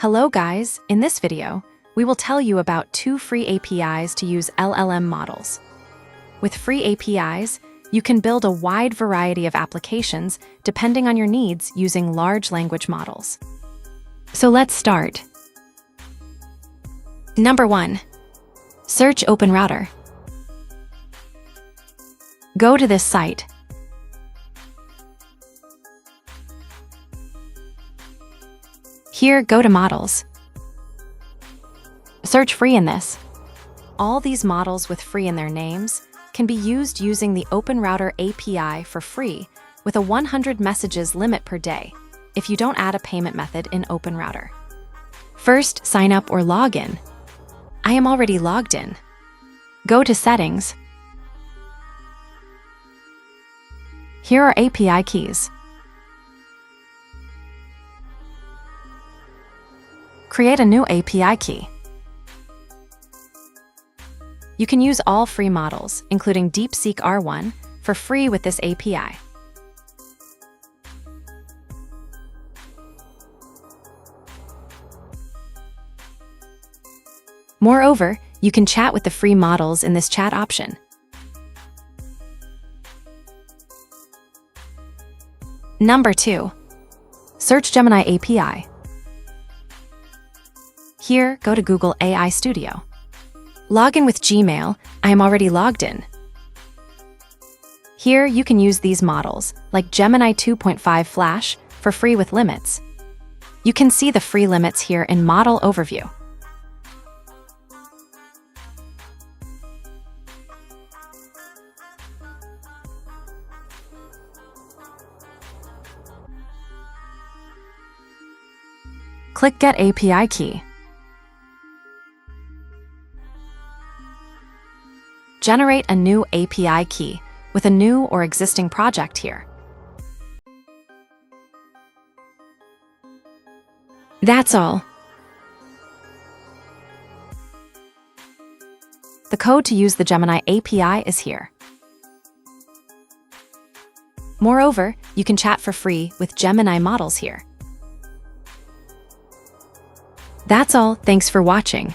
Hello guys, in this video, we will tell you about 2 free APIs to use LLM models. With free APIs, you can build a wide variety of applications depending on your needs using large language models. So let's start. Number 1. Search OpenRouter. Go to this site. Here, go to Models. Search free in this. All these models with free in their names can be used using the OpenRouter API for free with a 100 messages limit per day if you don't add a payment method in OpenRouter. First, sign up or log in. I am already logged in. Go to Settings. Here are API keys. Create a new API key. You can use all free models, including DeepSeek R1, for free with this API. Moreover, you can chat with the free models in this chat option. Number 2. Search Gemini API. Here, go to Google AI Studio. Log in with Gmail. I am already logged in. Here, you can use these models, like Gemini 2.5 Flash, for free with limits. You can see the free limits here in Model Overview. Click Get API Key. Generate a new API key with a new or existing project here. That's all. The code to use the Gemini API is here. Moreover, you can chat for free with Gemini models here. That's all. Thanks for watching.